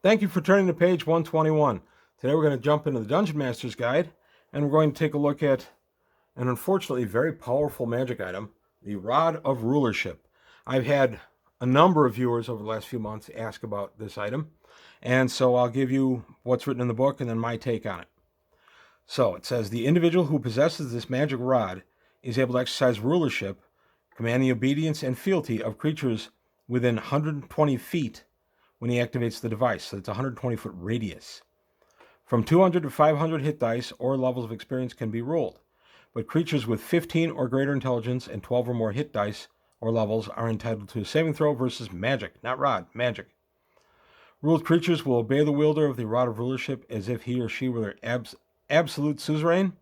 Thank you for turning to page 121. Today we're going to jump into the Dungeon Master's Guide, and we're going to take a look at an unfortunately very powerful magic item, the Rod of Rulership. I've had a number of viewers over the last few months ask about this item, and so I'll give you what's written in the book and then my take on it. So it says, the individual who possesses this magic rod is able to exercise rulership, commanding the obedience and fealty of creatures within 120 feet when he activates the device. So it's a 120-foot radius. From 200 to 500 hit dice or levels of experience can be rolled, but creatures with 15 or greater intelligence and 12 or more hit dice or levels are entitled to a saving throw versus magic, not rod, magic. Ruled creatures will obey the wielder of the Rod of Rulership as if he or she were their absolute suzerain,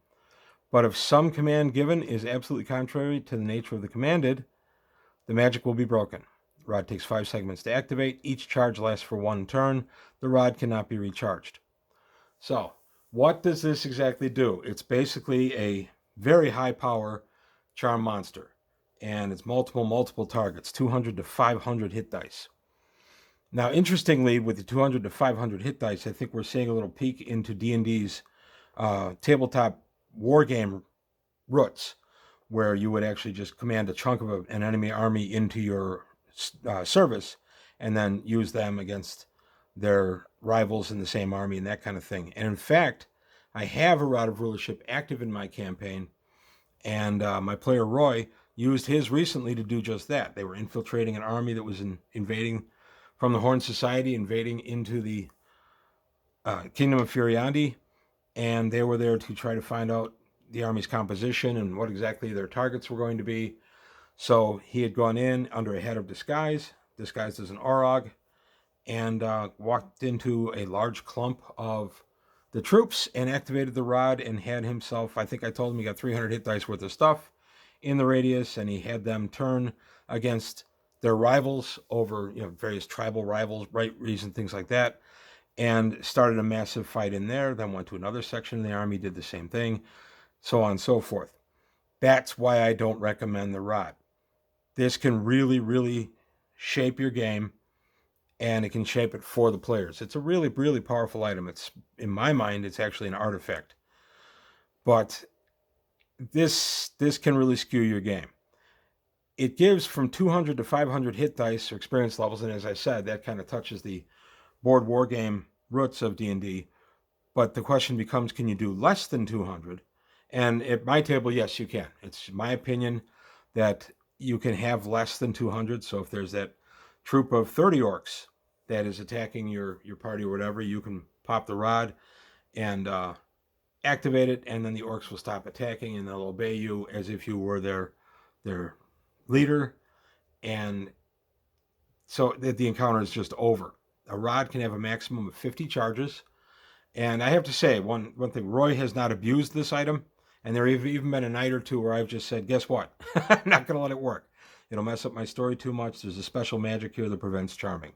but if some command given is absolutely contrary to the nature of the commanded, the magic will be broken. The rod takes 5 segments to activate. Each charge lasts for 1 turn. The rod cannot be recharged. So, what does this exactly do? It's basically a very high power charm monster. And it's multiple targets, 200 to 500 hit dice. Now, interestingly, with the 200 to 500 hit dice, I think we're seeing a little peek into D&D's tabletop wargame roots, where you would actually just command a chunk of an enemy army into your service and then use them against their rivals in the same army and that kind of thing. And in fact, I have a Rod of Rulership active in my campaign, and my player Roy used his recently to do just that. They were infiltrating an army that was invading from the Horn Society, invading into the Kingdom of Furiandi, and they were there to try to find out the army's composition and what exactly their targets were going to be. So he had gone in under a head of disguise, disguised as an Orog, and walked into a large clump of the troops and activated the rod and had himself, I think I told him he got 300 hit dice worth of stuff in the radius, and he had them turn against their rivals over, various tribal rivals, right reason, things like that, and started a massive fight in there, then went to another section of the army, did the same thing, so on and so forth. That's why I don't recommend the rod. This can really shape your game, and it can shape it for the players. It's a really powerful item. It's, in my mind, it's actually an artifact. But this can really skew your game. It gives from 200 to 500 hit dice or experience levels, and as I said, that kind of touches the board war game roots of D&D. But the question becomes, can you do less than 200? And at my table, yes, you can. It's my opinion that you can have less than 200. So if there's that troop of 30 orcs that is attacking your party or whatever, you can pop the rod and activate it, and then the orcs will stop attacking and they'll obey you as if you were their leader. And so the encounter is just over. A rod can have a maximum of 50 charges. And I have to say, one thing, Roy has not abused this item. And there have even been a night or two where I've just said, guess what? I'm not going to let it work. It'll mess up my story too much. There's a special magic here that prevents charming.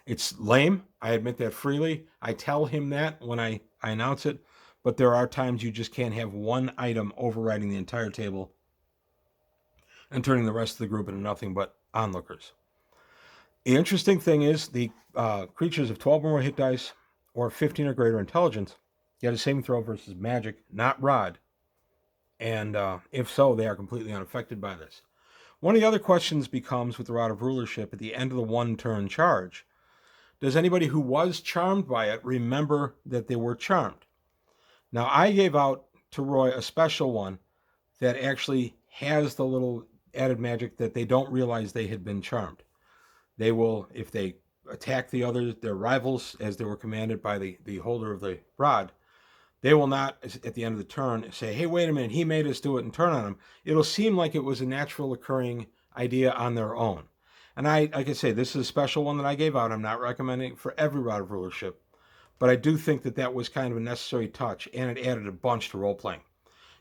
It's lame. I admit that freely. I tell him that when I announce it. But there are times you just can't have one item overriding the entire table and turning the rest of the group into nothing but onlookers. The interesting thing is the creatures of 12 or more hit dice or 15 or greater intelligence get a saving throw versus magic, not rod. And if so, they are completely unaffected by this. One of the other questions becomes with the Rod of Rulership at the end of the 1-turn charge. Does anybody who was charmed by it remember that they were charmed? Now, I gave out to Roy a special one that actually has the little added magic that they don't realize they had been charmed. They will, if they attack their rivals as they were commanded by the holder of the rod, they will not, at the end of the turn, say, hey, wait a minute, he made us do it, and turn on him. It'll seem like it was a natural occurring idea on their own. And like I say, this is a special one that I gave out. I'm not recommending it for every Rod of Rulership. But I do think that was kind of a necessary touch, and it added a bunch to role-playing.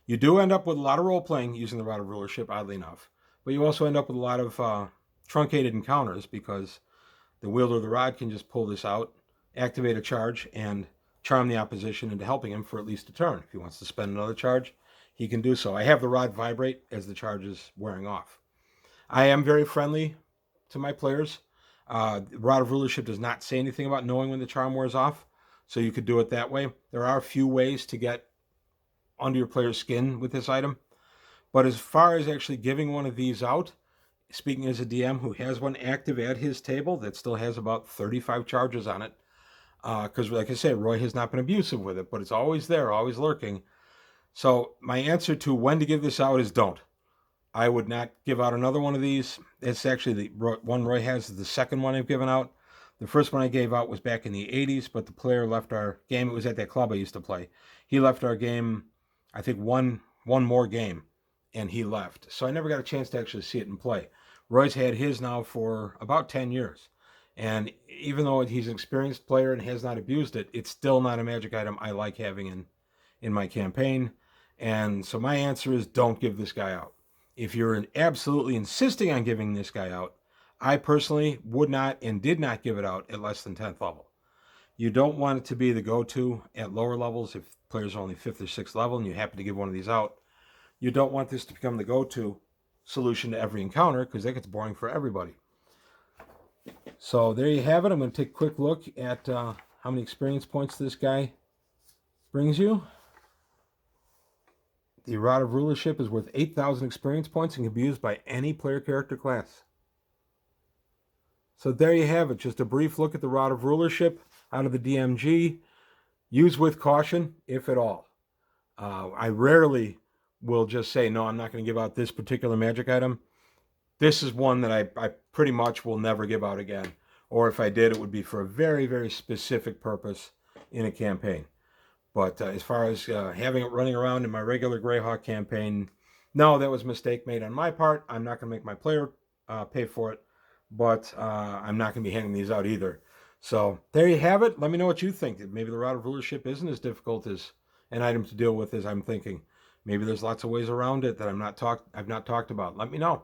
You do end up with a lot of role-playing using the Rod of Rulership, oddly enough. But you also end up with a lot of truncated encounters, because the wielder of the rod can just pull this out, activate a charge, and charm the opposition into helping him for at least a turn. If he wants to spend another charge, he can do so. I have the rod vibrate as the charge is wearing off. I am very friendly to my players. Rod of Rulership does not say anything about knowing when the charm wears off, so you could do it that way. There are a few ways to get under your player's skin with this item, but as far as actually giving one of these out, speaking as a DM who has one active at his table that still has about 35 charges on it, because like I said, Roy has not been abusive with it, but it's always there, always lurking. So my answer to when to give this out is don't. I would not give out another one of these. It's actually the one Roy has is the second one I've given out. The first one I gave out was back in the 80s, but the player left our game. It was at that club I used to play. He left our game, I think one more game, and he left. So I never got a chance to actually see it in play. Roy's had his now for about 10 years. And even though he's an experienced player and has not abused it, it's still not a magic item I like having in my campaign. And so my answer is don't give this guy out. If you're absolutely insisting on giving this guy out, I personally would not and did not give it out at less than 10th level. You don't want it to be the go-to at lower levels if players are only 5th or 6th level and you happen to give one of these out. You don't want this to become the go-to solution to every encounter because that gets boring for everybody. So there you have it. I'm going to take a quick look at how many experience points this guy brings you. The Rod of Rulership is worth 8,000 experience points and can be used by any player character class. So there you have it. Just a brief look at the Rod of Rulership out of the DMG. Use with caution, if at all. I rarely will just say, no, I'm not going to give out this particular magic item. This is one that I pretty much will never give out again. Or if I did, it would be for a very, very specific purpose in a campaign. But as far as having it running around in my regular Greyhawk campaign, no, that was a mistake made on my part. I'm not going to make my player pay for it, but I'm not going to be handing these out either. So there you have it. Let me know what you think. Maybe the Rod of Rulership isn't as difficult as an item to deal with as I'm thinking. Maybe there's lots of ways around it that I've not talked about. Let me know.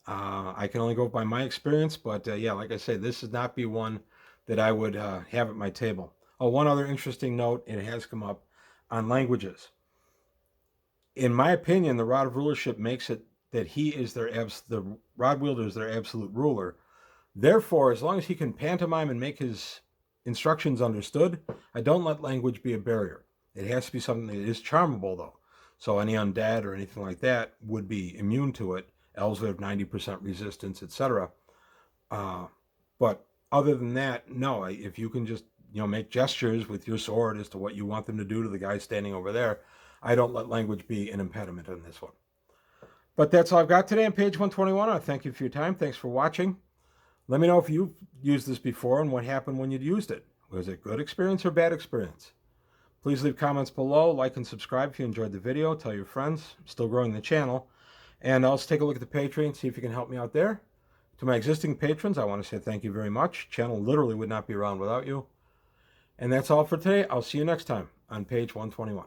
I can only go by my experience, but yeah, like I say, this would not be one that I would have at my table. Oh, one other interesting note, and it has come up on languages. In my opinion, the Rod of Rulership makes it that he is the rod wielder is their absolute ruler. Therefore, as long as he can pantomime and make his instructions understood, I don't let language be a barrier. It has to be something that is charmable, though. So any undead or anything like that would be immune to it. Elves would have 90% resistance, etc. But other than that, no. If you can just make gestures with your sword as to what you want them to do to the guy standing over there, I don't let language be an impediment on this one. But that's all I've got today on page 121. I thank you for your time. Thanks for watching. Let me know if you've used this before and what happened when you'd used it. Was it good experience or bad experience? Please leave comments below, like and subscribe if you enjoyed the video. Tell your friends. I'm still growing the channel. And also take a look at the Patreon, see if you can help me out there. To my existing patrons, I want to say thank you very much. Channel literally would not be around without you. And that's all for today. I'll see you next time on page 121.